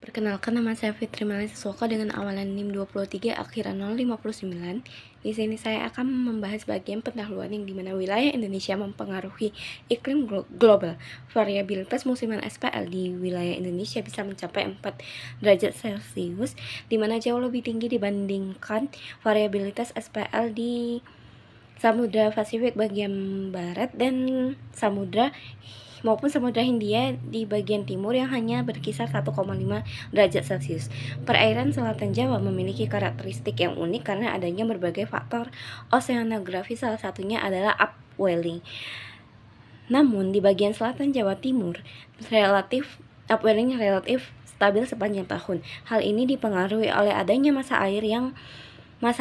Perkenalkan, nama saya Fitri Melisasuko dengan awalan NIM 23 akhiran 059. Di sini saya akan membahas bagian pendahuluan yang dimana wilayah Indonesia mempengaruhi iklim global. Variabilitas musiman SPL di wilayah Indonesia bisa mencapai 4 derajat Celcius, dimana jauh lebih tinggi dibandingkan variabilitas SPL di Samudra Pasifik bagian barat dan Samudra Hindia di bagian timur yang hanya berkisar 1,5 derajat Celcius. Perairan selatan Jawa memiliki karakteristik yang unik karena adanya berbagai faktor oseanografi, salah satunya adalah upwelling. Namun di bagian selatan Jawa Timur, upwelling relatif stabil sepanjang tahun. Hal ini dipengaruhi oleh adanya masa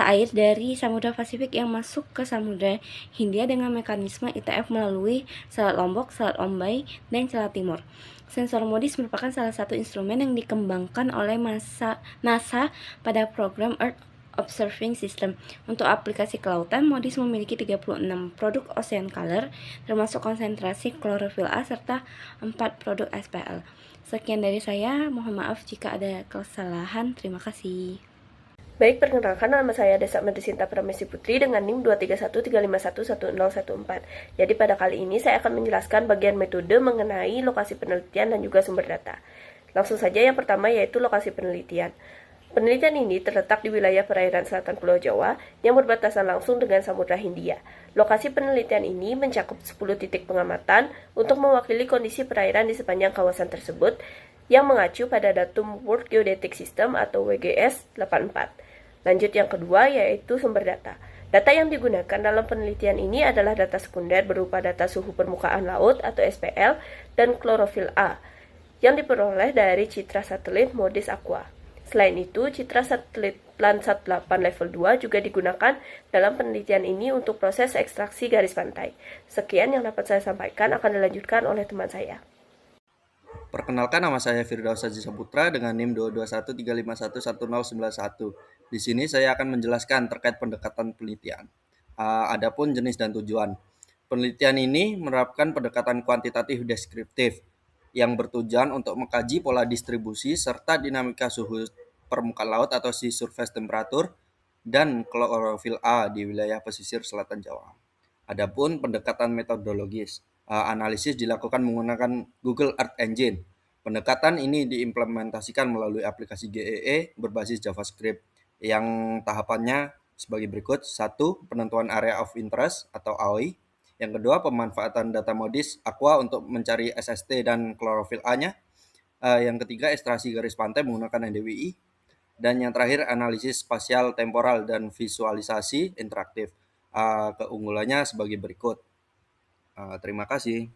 air dari Samudra Pasifik yang masuk ke Samudra Hindia dengan mekanisme ITF melalui Selat Lombok, Selat Ombay, dan Selat Timur. Sensor MODIS merupakan salah satu instrumen yang dikembangkan oleh NASA pada program Earth Observing System. Untuk aplikasi kelautan, MODIS memiliki 36 produk Ocean Color, termasuk konsentrasi klorofil A serta 4 produk SPL. Sekian dari saya, mohon maaf jika ada kesalahan. Terima kasih. Baik, perkenalkan nama saya Desa Sinta Pramesi Putri dengan NIM 23135111014. Jadi pada kali ini saya akan menjelaskan bagian metode mengenai lokasi penelitian dan juga sumber data. Langsung saja yang pertama yaitu lokasi penelitian. Penelitian ini terletak di wilayah perairan selatan Pulau Jawa yang berbatasan langsung dengan Samudra Hindia. Lokasi penelitian ini mencakup 10 titik pengamatan untuk mewakili kondisi perairan di sepanjang kawasan tersebut yang mengacu pada datum World Geodetic System atau WGS 84. Lanjut yang kedua yaitu sumber data. Data yang digunakan dalam penelitian ini adalah data sekunder berupa data suhu permukaan laut atau SPL dan klorofil A yang diperoleh dari citra satelit MODIS Aqua. Selain itu, citra satelit Landsat 8 level 2 juga digunakan dalam penelitian ini untuk proses ekstraksi garis pantai. Sekian yang dapat saya sampaikan, akan dilanjutkan oleh teman saya. Perkenalkan, nama saya Firdaus Haji Saputra dengan NIM 22135111091. Di sini saya akan menjelaskan terkait pendekatan penelitian. Adapun jenis dan tujuan. Penelitian ini menerapkan pendekatan kuantitatif deskriptif yang bertujuan untuk mengkaji pola distribusi serta dinamika suhu permukaan laut atau sea surface temperature dan klorofil A di wilayah pesisir selatan Jawa. Adapun pendekatan metodologis, analisis dilakukan menggunakan Google Earth Engine. Pendekatan ini diimplementasikan melalui aplikasi GEE berbasis JavaScript yang tahapannya sebagai berikut. 1. Penentuan Area of Interest atau AOI. Yang kedua, pemanfaatan data MODIS Aqua untuk mencari SST dan klorofil A-nya. Yang ketiga, ekstraksi garis pantai menggunakan NDWI. Dan yang terakhir, analisis spasial, temporal, dan visualisasi interaktif. Keunggulannya sebagai berikut. Terima kasih.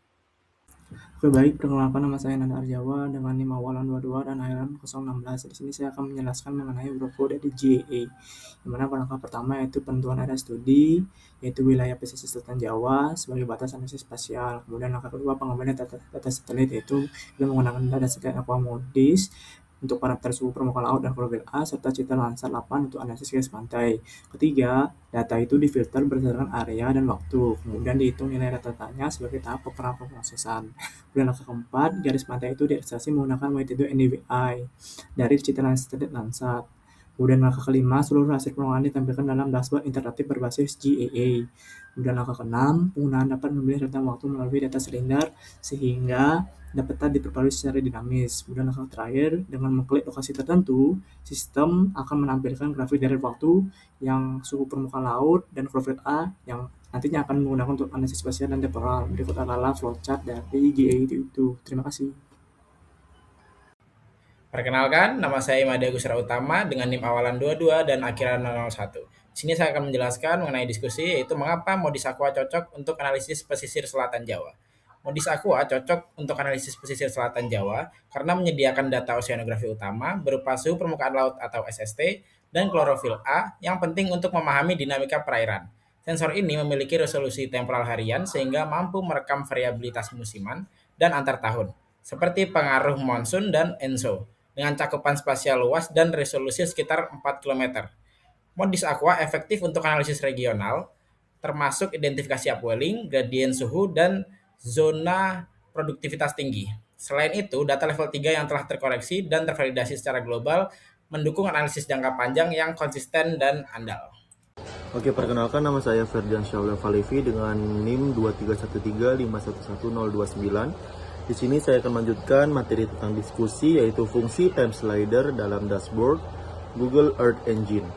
Oke, baik, perkenalkan nama saya Nanda Arjawa dengan NIM awalan 22 dan akhiran 016. Di sini saya akan menjelaskan mengenai workflow dari GAA. Di mana langkah pertama yaitu penentuan area studi, yaitu wilayah pesisir selatan Jawa sebagai batas analisis spasial. Kemudian langkah kedua pengembangan data satelit, yaitu kita menggunakan data satelit Aqua MODIS untuk parameter suhu permukaan laut dan klorofil A serta citra Landsat 8 untuk analisis garis pantai. Ketiga, data itu difilter berdasarkan area dan waktu. Kemudian dihitung nilai rata-ratanya sebagai tahap pemrosesan. Kemudian langkah keempat, garis pantai itu diekstraksi menggunakan metode NDWI dari citra satelit Landsat. Kemudian langkah kelima, seluruh hasil pengulangan ditampilkan dalam dashboard interaktif berbasis GAA. Kemudian langkah keenam, penggunaan dapat memilih rentang waktu melalui data silinder sehingga dapat diperbarui secara dinamis. Kemudian langkah terakhir, dengan mengklik lokasi tertentu, sistem akan menampilkan grafik dari waktu yang suhu permukaan laut dan klorofil A yang nantinya akan menggunakan untuk analisis spasial dan temporal. Berikut adalah flowchart dari GAA itu. Terima kasih. Perkenalkan, nama saya Imade Agusra Utama dengan NIM awalan 22 dan akhiran 001. Di sini saya akan menjelaskan mengenai diskusi yaitu mengapa MODIS Aqua cocok untuk analisis pesisir selatan Jawa. MODIS Aqua cocok untuk analisis pesisir selatan Jawa karena menyediakan data oceanografi utama berupa suhu permukaan laut atau SST dan klorofil A yang penting untuk memahami dinamika perairan. Sensor ini memiliki resolusi temporal harian sehingga mampu merekam variabilitas musiman dan antar tahun, seperti pengaruh monsun dan ENSO, dengan cakupan spasial luas dan resolusi sekitar 4 km. MODIS Aqua efektif untuk analisis regional, termasuk identifikasi upwelling, gradien suhu, dan zona produktivitas tinggi. Selain itu, data level 3 yang telah terkoreksi dan tervalidasi secara global mendukung analisis jangka panjang yang konsisten dan andal. Oke, perkenalkan nama saya Ferdian Syaulia Falevi dengan NIM 23135111029. Di sini saya akan melanjutkan materi tentang diskusi yaitu fungsi time slider dalam dashboard Google Earth Engine.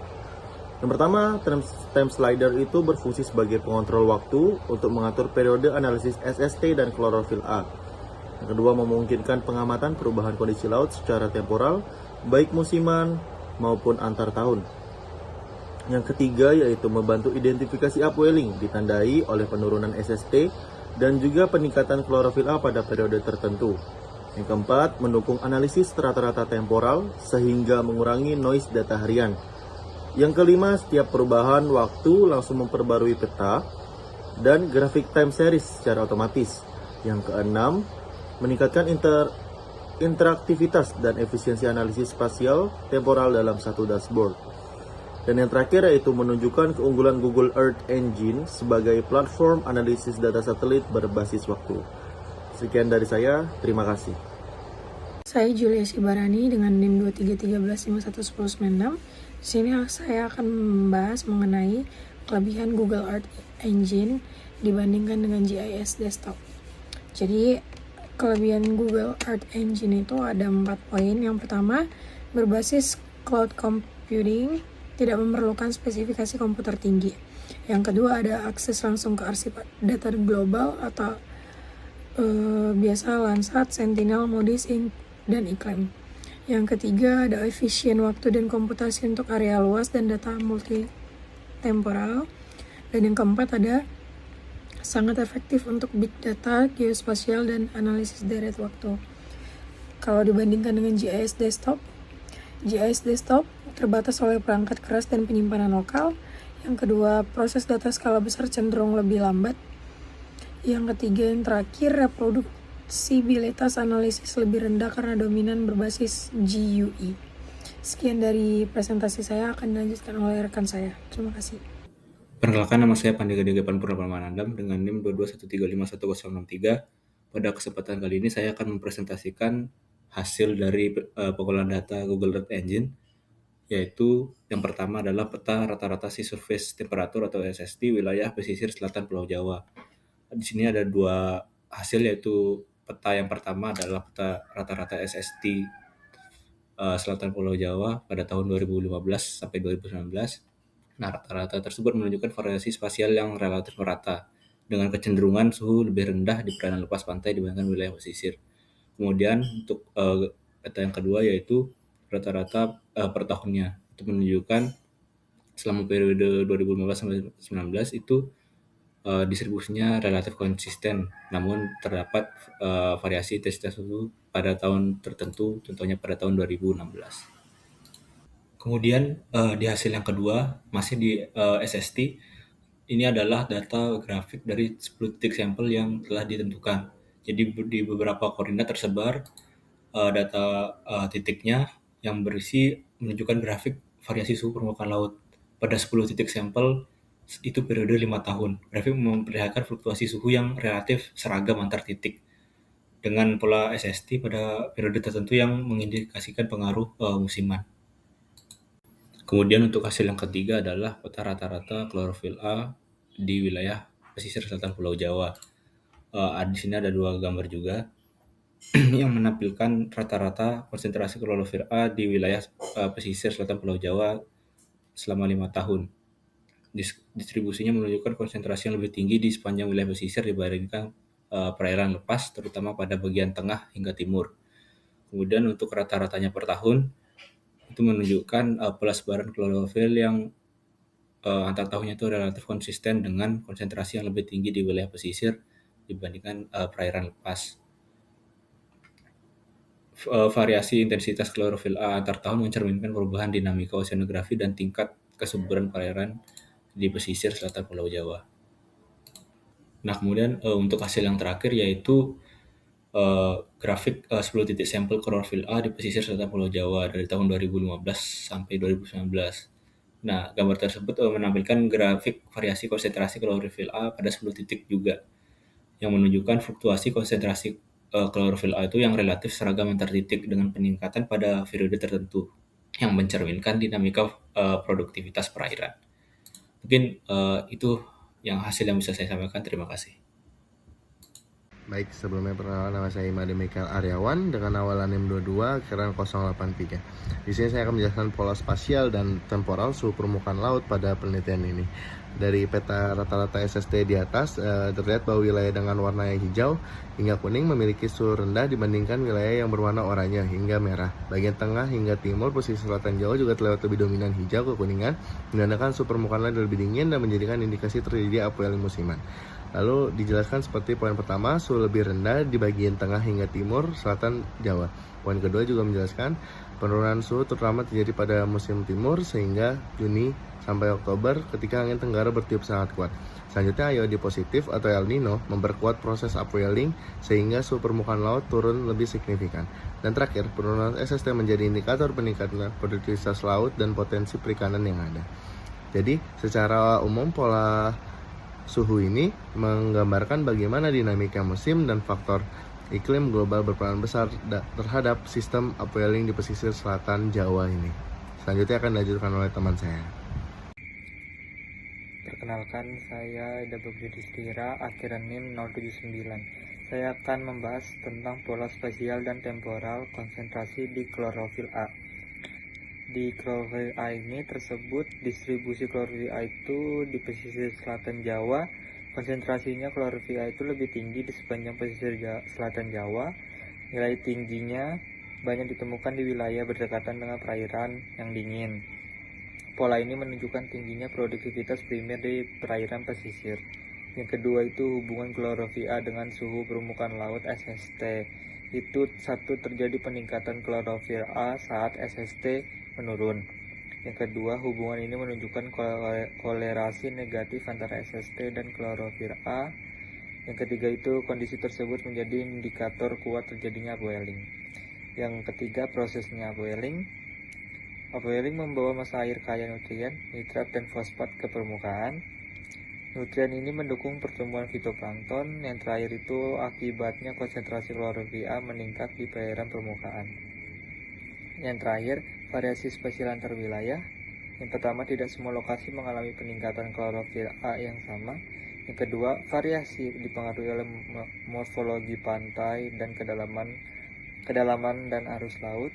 Yang pertama, time slider itu berfungsi sebagai pengontrol waktu untuk mengatur periode analisis SST dan klorofil A. Yang kedua, memungkinkan pengamatan perubahan kondisi laut secara temporal, baik musiman maupun antar tahun. Yang ketiga yaitu membantu identifikasi upwelling ditandai oleh penurunan SST dan juga peningkatan klorofil A pada periode tertentu. Yang keempat, mendukung analisis rata-rata temporal sehingga mengurangi noise data harian. Yang kelima, setiap perubahan waktu langsung memperbarui peta dan grafik time series secara otomatis. Yang keenam, meningkatkan interaktivitas dan efisiensi analisis spasial temporal dalam satu dashboard. Dan yang terakhir yaitu menunjukkan keunggulan Google Earth Engine sebagai platform analisis data satelit berbasis waktu. Sekian dari saya, terima kasih. Saya Julia Sibarani dengan NIM 23311511096. Di sini saya akan membahas mengenai kelebihan Google Earth Engine dibandingkan dengan GIS Desktop. Jadi, kelebihan Google Earth Engine itu ada 4 poin. Yang pertama, berbasis cloud computing, tidak memerlukan spesifikasi komputer tinggi. Yang kedua, ada akses langsung ke arsip data global atau biasa Landsat, Sentinel, Moody's, dan ICLAM. Yang ketiga, ada efisien waktu dan komputasi untuk area luas dan data multitemporal. Dan yang keempat, ada sangat efektif untuk big data, geospasial, dan analisis deret waktu. Kalau dibandingkan dengan GIS Desktop terbatas oleh perangkat keras dan penyimpanan lokal. Yang kedua, proses data skala besar cenderung lebih lambat. Yang ketiga, yang terakhir, reproduksibilitas analisis lebih rendah karena dominan berbasis GUI. Sekian dari presentasi saya, akan dilanjutkan oleh rekan saya. Terima kasih. Perkenalkan, nama saya Pandega Degapan Purnamanandam dengan NIM 221351063. Pada kesempatan kali ini saya akan mempresentasikan hasil dari pengolahan data Google Earth Engine, yaitu yang pertama adalah peta rata-rata sea surface temperature atau SST wilayah pesisir selatan Pulau Jawa. Di sini ada 2 hasil, yaitu peta yang pertama adalah peta rata-rata SST selatan Pulau Jawa pada tahun 2015 sampai 2019. Nah, rata-rata tersebut menunjukkan variasi spasial yang relatif merata dengan kecenderungan suhu lebih rendah di perairan lepas pantai dibandingkan wilayah pesisir. Kemudian untuk peta yang kedua yaitu rata-rata per tahunnya. Itu menunjukkan selama periode 2015 sampai 2019 itu distribusinya relatif konsisten, namun terdapat variasi intensitas suhu pada tahun tertentu, contohnya pada tahun 2016. Kemudian di hasil yang kedua, masih di SST, ini adalah data grafik dari 10 titik sampel yang telah ditentukan. Jadi di beberapa koordinat tersebar data titiknya yang berisi menunjukkan grafik variasi suhu permukaan laut. Pada 10 titik sampel itu periode 5 tahun. Grafik memperlihatkan fluktuasi suhu yang relatif seragam antar titik dengan pola SST pada periode tertentu yang mengindikasikan pengaruh musiman. Kemudian untuk hasil yang ketiga adalah peta rata-rata klorofil A di wilayah pesisir selatan Pulau Jawa. Di sini ada 2 gambar juga yang menampilkan rata-rata konsentrasi klorofil A di wilayah pesisir selatan Pulau Jawa selama 5 tahun. Distribusinya menunjukkan konsentrasi yang lebih tinggi di sepanjang wilayah pesisir dibandingkan perairan lepas, terutama pada bagian tengah hingga timur. Kemudian untuk rata-ratanya per tahun, itu menunjukkan pola sebaran klorofil yang antar tahunnya itu relatif konsisten dengan konsentrasi yang lebih tinggi di wilayah pesisir dibandingkan perairan lepas. Variasi intensitas klorofil A antar tahun mencerminkan perubahan dinamika oseanografi dan tingkat kesuburan perairan di pesisir selatan Pulau Jawa. Nah, kemudian untuk hasil yang terakhir yaitu grafik 10 titik sampel klorofil A di pesisir selatan Pulau Jawa dari tahun 2015 sampai 2019. Nah, gambar tersebut menampilkan grafik variasi konsentrasi klorofil A pada 10 titik juga, yang menunjukkan fluktuasi konsentrasi klorofil A itu yang relatif seragam antar titik dengan peningkatan pada periode tertentu yang mencerminkan dinamika produktivitas perairan. Mungkin itu yang hasil yang bisa saya sampaikan. Terima kasih. Baik, sebelumnya perkenalan, nama saya Imade Mikael Aryawan dengan awalan NIM 22 akhiran 083. Di sini saya akan menjelaskan pola spasial dan temporal suhu permukaan laut pada penelitian ini. Dari peta rata-rata SST di atas, terlihat bahwa wilayah dengan warna yang hijau hingga kuning memiliki suhu rendah dibandingkan wilayah yang berwarna oranye hingga merah. Bagian tengah hingga timur pesisir selatan Jawa juga terlihat lebih dominan hijau ke kuningan, menandakan suhu permukaan laut lebih dingin dan menjadikan indikasi terjadi upwelling musiman. Lalu dijelaskan seperti poin pertama, suhu lebih rendah di bagian tengah hingga timur selatan Jawa. Poin kedua juga menjelaskan penurunan suhu terutama terjadi pada musim timur sehingga Juni sampai Oktober ketika angin tenggara bertiup sangat kuat. Selanjutnya iodi positif atau El Nino memperkuat proses upwelling sehingga suhu permukaan laut turun lebih signifikan. Dan terakhir, penurunan SST menjadi indikator peningkatan produktivitas laut dan potensi perikanan yang ada. Jadi, secara umum pola suhu ini menggambarkan bagaimana dinamika musim dan faktor iklim global berperan besar terhadap sistem upwelling di pesisir selatan Jawa ini. Selanjutnya akan dilanjutkan oleh teman saya. Perkenalkan, saya Ida Bugdistira, akhiran NIM 079. Saya akan membahas tentang pola spasial dan temporal konsentrasi di klorofil A. Di klorofil A ini tersebut distribusi klorofil A itu di pesisir selatan Jawa. Konsentrasinya klorofil A itu lebih tinggi di sepanjang pesisir selatan Jawa. Nilai tingginya banyak ditemukan di wilayah berdekatan dengan perairan yang dingin. Pola ini menunjukkan tingginya produktivitas primer di perairan pesisir. Yang kedua itu hubungan klorofil A dengan suhu permukaan laut SST. Itu satu, terjadi peningkatan klorofil A saat SST menurun. Yang kedua, hubungan ini menunjukkan kolerasi negatif antara SST dan klorofil A. Yang ketiga itu kondisi tersebut menjadi indikator kuat terjadinya upwelling. Yang ketiga, prosesnya upwelling. Upwelling membawa massa air kaya nutrien, nitrat dan fosfat ke permukaan. Nutrien ini mendukung pertumbuhan fitoplankton. Yang terakhir itu akibatnya konsentrasi klorofil A meningkat di perairan permukaan. Yang terakhir, variasi spasial antar wilayah. Yang pertama, tidak semua lokasi mengalami peningkatan klorofil A yang sama. Yang kedua, variasi dipengaruhi oleh morfologi pantai dan kedalaman dan arus laut.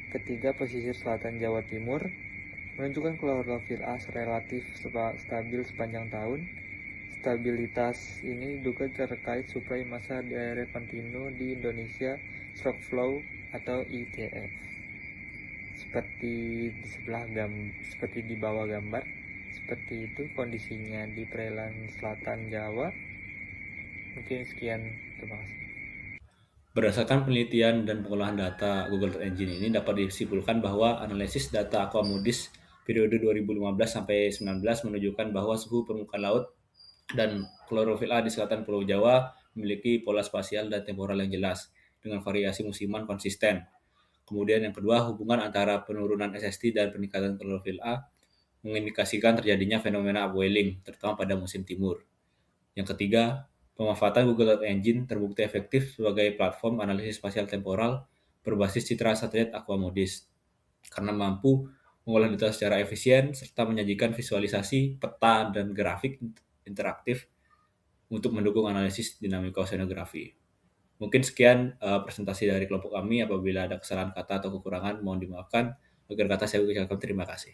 Ketiga, pesisir selatan Jawa Timur menunjukkan klorofil A relatif stabil sepanjang tahun. Stabilitas ini juga terkait suplai massa di area kontinu di Indonesia stroke flow atau ITF. Seperti di bawah gambar, seperti itu kondisinya di perairan selatan Jawa. Mungkin sekian, terima kasih. Berdasarkan penelitian dan pengolahan data Google Earth Engine ini dapat disimpulkan bahwa analisis data Aqua Moody's periode 2015 sampai 2019 menunjukkan bahwa suhu permukaan laut dan klorofil A di selatan Pulau Jawa memiliki pola spasial dan temporal yang jelas dengan variasi musiman konsisten. Kemudian yang kedua, hubungan antara penurunan SST dan peningkatan klorofil A mengindikasikan terjadinya fenomena upwelling, terutama pada musim timur. Yang ketiga, pemanfaatan Google Earth Engine terbukti efektif sebagai platform analisis spasial temporal berbasis citra satelit Aqua Moody's karena mampu mengolah data secara efisien serta menyajikan visualisasi, peta, dan grafik interaktif untuk mendukung analisis dinamika oceanografi. Mungkin sekian presentasi dari kelompok kami. Apabila ada kesalahan kata atau kekurangan, mohon dimaafkan. Akhir kata saya ucapkan terima kasih.